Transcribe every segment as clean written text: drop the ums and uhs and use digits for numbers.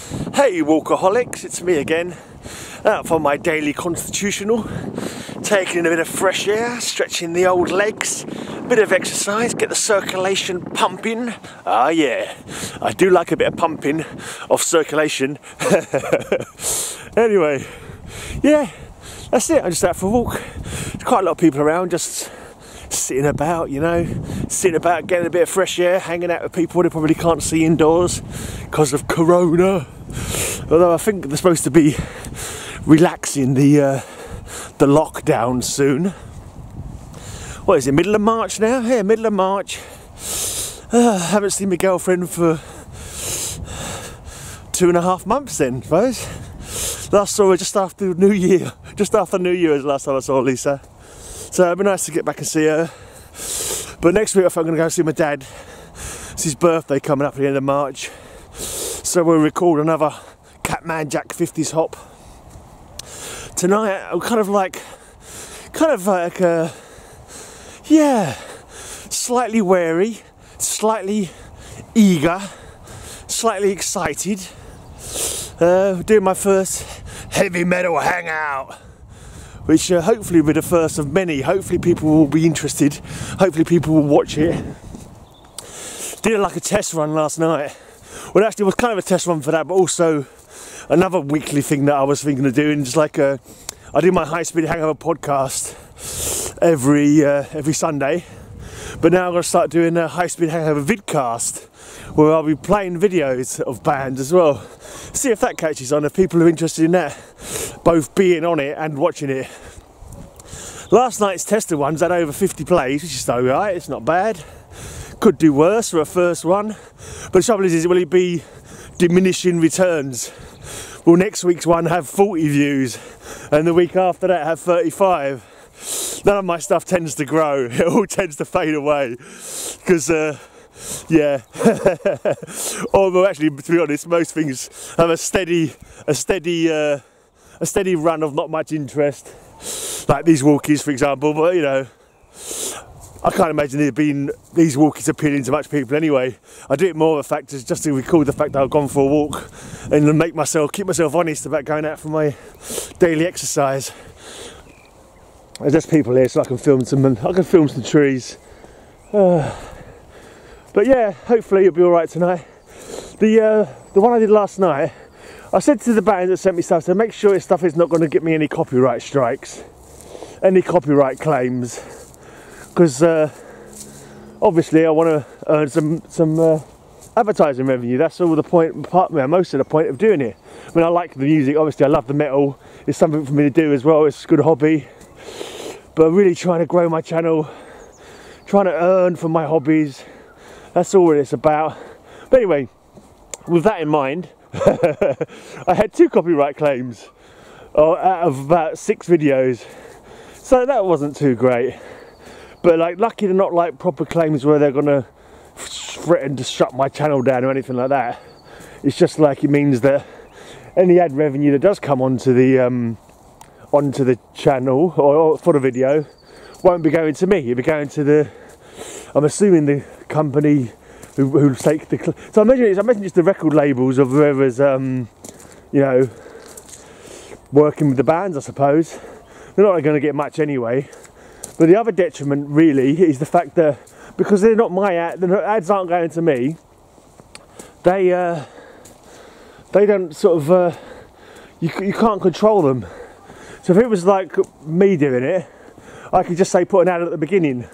Hey Walkaholics, it's me again, out for my daily constitutional, taking a bit of fresh air, stretching the old legs, a bit of exercise, get the circulation pumping. Ah yeah, I do like a bit of pumping of circulation. Anyway, yeah, that's it, I'm just out for a walk. There's quite a lot of people around, just sitting about, you know, getting a bit of fresh air, hanging out with people they probably can't see indoors because of Corona. Although I think they're supposed to be relaxing the lockdown soon. What is it, middle of March now? Yeah, middle of March. Haven't seen my girlfriend for 2.5 months then, I suppose. Last saw her just after New Year. Just after New Year was the last time I saw Lisa. So it'd be nice to get back and see her. But next week I think I'm going to go see my dad. It's his birthday coming up at the end of March. So we'll record another Catman Jack 50s hop. Tonight I'm kind of like yeah, slightly wary, slightly eager, slightly excited. Doing my first heavy metal hangout, which hopefully will be the first of many. Hopefully people will be interested, hopefully people will watch it. Did like a test run last night. Well, actually it was kind of a test run for that, but also another weekly thing that I was thinking of doing. Just like I do my high speed hangover podcast every Sunday, but now I'm going to start doing a high speed hangover vidcast where I'll be playing videos of bands as well. See if that catches on, if people are interested in that, both being on it and watching it. Last night's tested ones had over 50 plays, which is alright, it's not bad. Could do worse for a first one, but the trouble is will it be diminishing returns? Will next week's one have 40 views and the week after that have 35? None of my stuff tends to grow, it all tends to fade away because yeah. Although actually, to be honest, most things have a steady run of not much interest, like these Walkies for example, but you know, I can't imagine these Walkies appealing to much people anyway. I do it more of a fact just to record the fact that I've gone for a walk and keep myself honest about going out for my daily exercise. There's just people here so I can film some trees. But yeah, hopefully it'll be alright tonight. The one I did last night, I said to the band that sent me stuff, so make sure this stuff is not going to get me any copyright strikes, any copyright claims, because obviously I want to earn some advertising revenue. That's all the point, most of the point of doing it. I mean, I like the music, obviously I love the metal, it's something for me to do as well, it's a good hobby, but really trying to grow my channel, trying to earn from my hobbies. That's all it's about. But anyway, with that in mind, I had 2 copyright claims out of about 6 videos, so that wasn't too great. But like, lucky they're not like proper claims where they're gonna threaten to shut my channel down or anything like that. It's just like it means that any ad revenue that does come onto the channel or for the video won't be going to me. It'll be going to the, I'm assuming, the company who take the. So I imagine it's the record labels of whoever's you know, working with the bands. I suppose they're not going to get much anyway. But the other detriment really is the fact that because they're not my ad, the ads aren't going to me. They don't sort of you can't control them. So if it was like me doing it, I could just say put an ad at the beginning.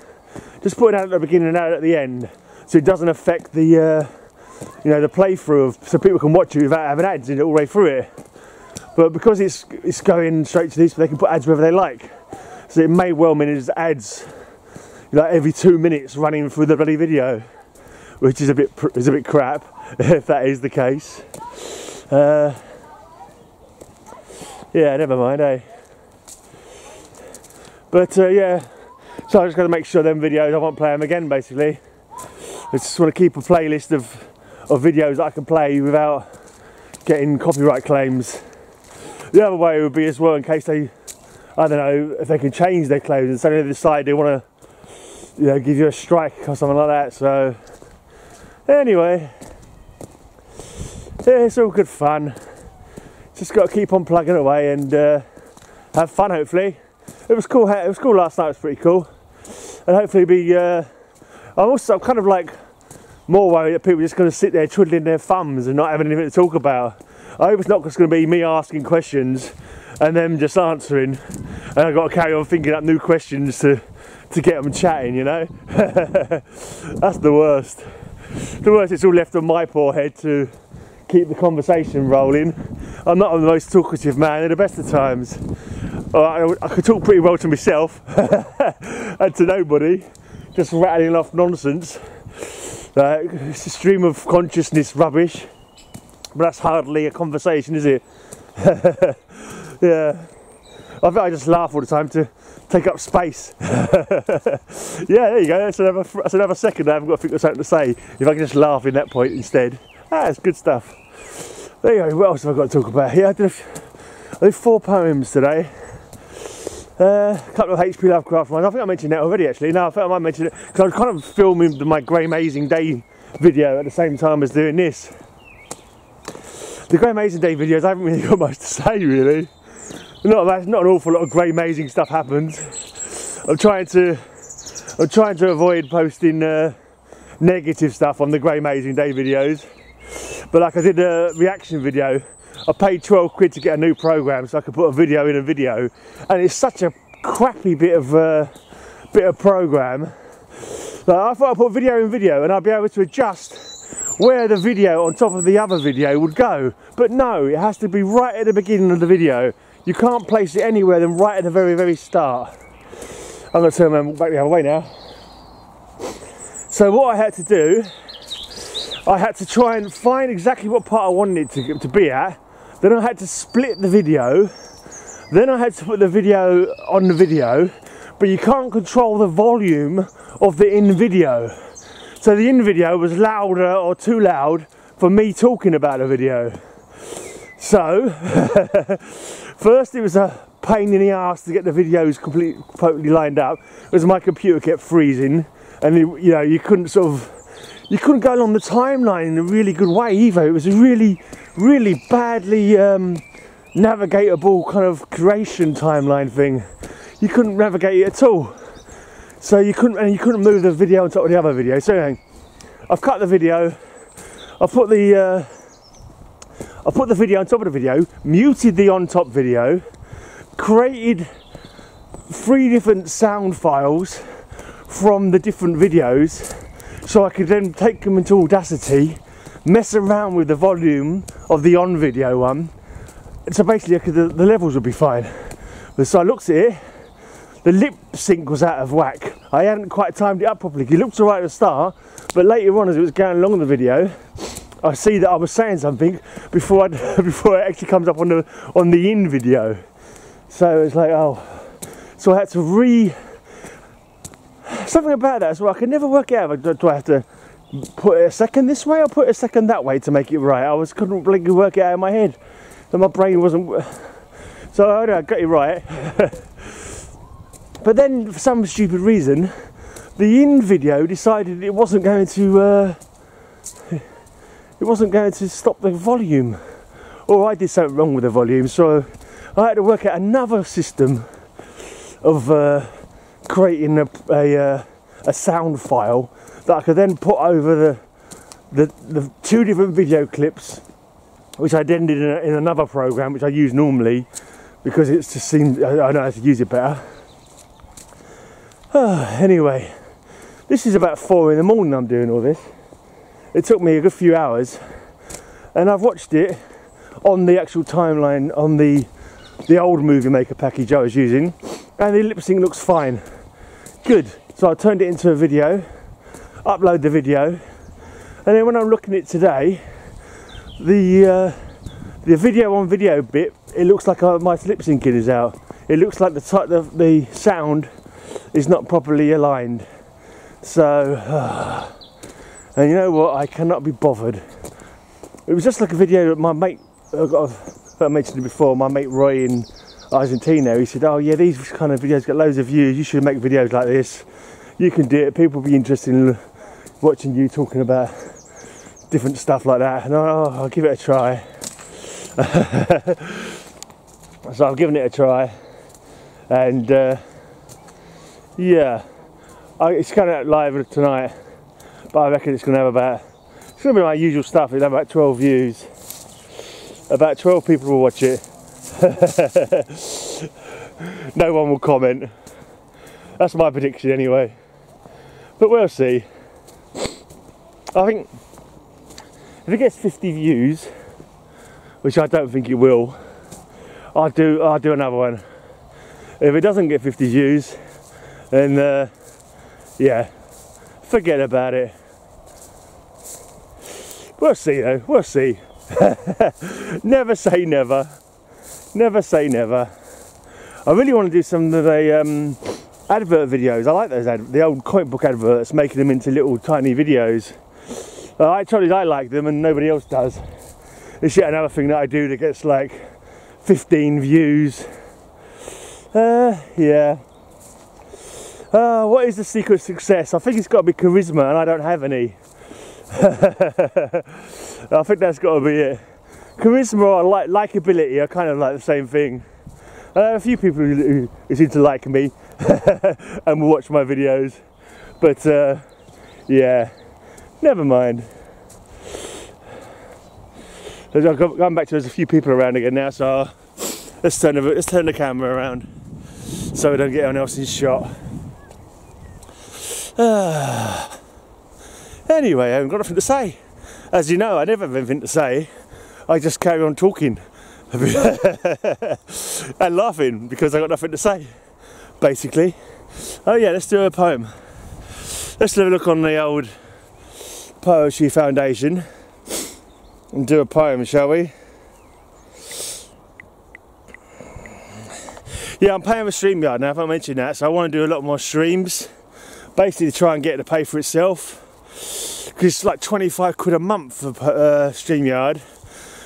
Just put an ad at the beginning and an ad at the end, so it doesn't affect the, you know, the playthrough so people can watch it without having ads in it all the way through it. But because it's going straight to these, they can put ads wherever they like. So it may well mean there's ads like every 2 minutes running through the bloody video, which is a bit crap if that is the case. Yeah, never mind, eh? But yeah. So I just got to make sure them videos, I won't play them again basically. I just want to keep a playlist of videos that I can play without getting copyright claims. The other way would be as well, in case they, I don't know, if they can change their claims and suddenly they decide they want to, you know, give you a strike or something like that. So anyway, Yeah, it's all good fun. Just got to keep on plugging away and have fun. Hopefully, it was cool. It was cool last night. It was pretty cool, and hopefully be. I'm kind of like more worried that people are just going to sit there twiddling their thumbs and not having anything to talk about. I hope it's not just going to be me asking questions and them just answering, and I've got to carry on thinking up new questions to get them chatting, you know. That's the worst. The worst, it's all left on my poor head to keep the conversation rolling. I'm not the most talkative man at the best of times. I could talk pretty well to myself and to nobody, just rattling off nonsense. It's a stream of consciousness rubbish, but that's hardly a conversation, is it? Yeah, I think I just laugh all the time to take up space. Yeah, there you go. That's another second I haven't got to think of something to say. If I can just laugh in that point instead. It's good stuff. There you go. What else have I got to talk about? Yeah, I did 4 poems today. A couple of HP Lovecraft ones. I think I mentioned that already actually. No, I think I might mention it because I was kind of filming my Grey Amazing Day video at the same time as doing this. The Grey Amazing Day videos, I haven't really got much to say really. Not an awful lot of Grey Amazing stuff happens. I'm trying to avoid posting negative stuff on the Grey Amazing Day videos. But like I did a reaction video, I paid 12 quid to get a new program so I could put a video in a video, and it's such a crappy bit of program. Like, I thought I'd put video in video and I'd be able to adjust where the video on top of the other video would go, but no, it has to be right at the beginning of the video. You can't place it anywhere than right at the very, very start. I'm going to turn around back the other way now. So what I had to do, I had to try and find exactly what part I wanted it to be at. Then I had to split the video. Then I had to put the video on the video, but you can't control the volume of the in video. So the in video was louder or too loud for me talking about the video. So, first it was a pain in the arse to get the videos completely lined up, because my computer kept freezing, and you couldn't go along the timeline in a really good way either. It was a really, really badly navigatable kind of creation timeline thing. You couldn't navigate it at all. So you couldn't move the video on top of the other video. So anyway, I've cut the video. I put the video on top of the video, muted the on top video, created 3 different sound files from the different videos, so I could then take them into Audacity, mess around with the volume of the on video one, so basically the levels would be fine. But so I looked at it, the lip sync was out of whack. I hadn't quite timed it up properly. It looked alright at the start, but later on as it was going along the video, I see that I was saying something before it actually comes up on the in video. So it's like, oh, so I had to something about that as well. I could never work it out. Do I have to put it a second this way or put it a second that way to make it right? I couldn't really work it out in my head. So my brain wasn't. So I got it right. But then for some stupid reason, the in video decided it wasn't going to stop the volume, or I did something wrong with the volume, so I had to work out another system of creating a sound file that I could then put over the 2 different video clips, which I then did in another program which I use normally because it just seems I know how to use it better. Anyway, this is about 4 in the morning I'm doing all this. It took me a good few hours, and I've watched it on the actual timeline on the old Movie Maker package I was using, and the lip sync looks fine. Good. So I turned it into a video, upload the video, and then when I'm looking at it today, the video on video bit, it looks like my lip syncing is out. It looks like the sound is not properly aligned. So, and you know what? I cannot be bothered. It was just like a video that my mate, I mentioned it before, my mate Roy in Argentina, he said, oh yeah, these kind of videos get loads of views, you should make videos like this. You can do it, people will be interested in watching you talking about different stuff like that, and I'll give it a try. So I've given it a try, and yeah, it's coming out live tonight, but I reckon it's going to have it's going to be my usual stuff. It'll have about 12 views, about 12 people will watch it. No one will comment. That's my prediction anyway, but we'll see. I think if it gets 50 views, which I don't think it will, I'll do another one. If it doesn't get 50 views, then yeah, forget about it. We'll see though, we'll see. Never say never. Never say never. I really want to do some of the advert videos. I like those the old comic book adverts, making them into little tiny videos. I like them and nobody else does. It's yet another thing that I do that gets like 15 views. Yeah. What is the secret to success? I think it's got to be charisma, and I don't have any. I think that's got to be it. Charisma or likability are kind of like the same thing. A few people who seem to like me and will watch my videos, but yeah, never mind. Going back to there's a few people around again now, so let's turn the camera around so we don't get anyone else in shot. Anyway, I haven't got nothing to say. As you know, I never have anything to say. I just carry on talking and laughing because I got nothing to say, basically. Oh yeah, let's do a poem. Let's have a look on the old Poetry Foundation and do a poem, shall we? Yeah, I'm paying for StreamYard now, if I mentioned that, so I want to do a lot more streams, basically to try and get it to pay for itself, because it's like 25 quid a month for StreamYard.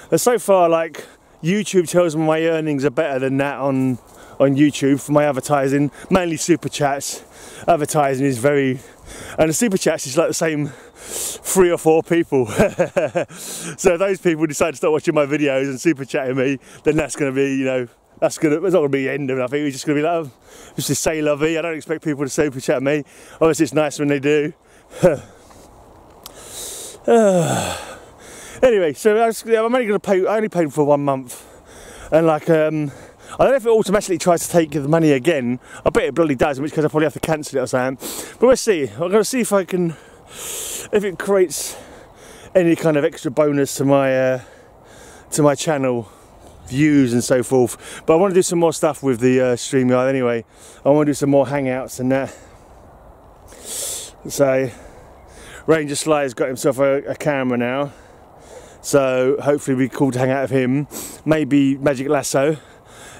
And so far, like, YouTube tells me my earnings are better than that on YouTube for my advertising, mainly super chats. Advertising is very, and the super chats is like the same 3 or 4 people. So if those people decide to start watching my videos and super chatting me, then that's going to be, you know, it's not going to be the end of it. I think it's just going to be like, just to say lovey. I don't expect people to super chat me. Obviously it's nice when they do. Anyway, so I'm only going to pay. I only paid for 1 month, and like I don't know if it automatically tries to take the money again. I bet it bloody does, in which case I probably have to cancel it or something. But we'll see. I'm going to see if I can, if it creates any kind of extra bonus to my channel views and so forth. But I want to do some more stuff with the StreamYard anyway. I want to do some more hangouts and that. So Ranger Sly's got himself a camera now. So hopefully it'll be cool to hang out with him. Maybe Magic Lasso,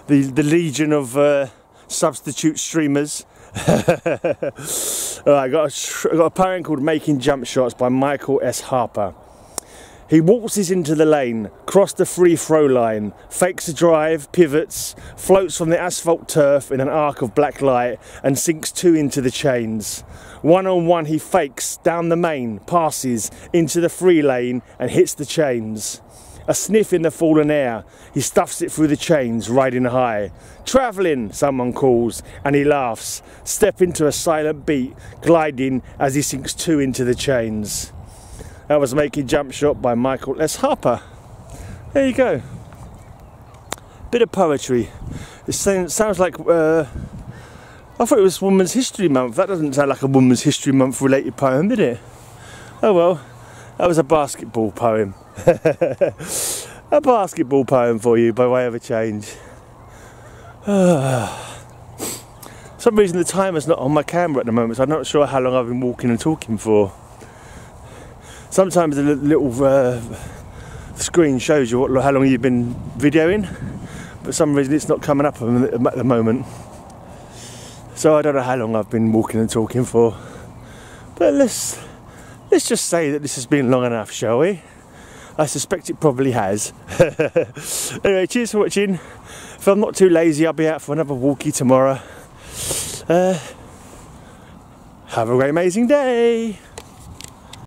the legion of substitute streamers. Alright, I got a poem called Making Jump Shots by Michael S. Harper. He waltzes into the lane, across the free throw line, fakes a drive, pivots, floats from the asphalt turf in an arc of black light and sinks 2 into the chains. 1-on-1 he fakes down the main, passes into the free lane and hits the chains. A sniff in the fallen air, he stuffs it through the chains, riding high. Travelling, someone calls, and he laughs, step into a silent beat, gliding as he sinks 2 into the chains. That was Making Jump Shot by Michael S. Harper. There you go. Bit of poetry. It sounds like, I thought it was Women's History Month. That doesn't sound like a Women's History Month related poem, did it? Oh well, that was a basketball poem. A basketball poem for you by way of a change. For some reason the timer's not on my camera at the moment, so I'm not sure how long I've been walking and talking for. Sometimes the little screen shows you how long you've been videoing, but for some reason it's not coming up at the moment. So I don't know how long I've been walking and talking for. But let's just say that this has been long enough, shall we? I suspect it probably has. Anyway, cheers for watching. If I'm not too lazy, I'll be out for another walkie tomorrow. Have a great amazing day.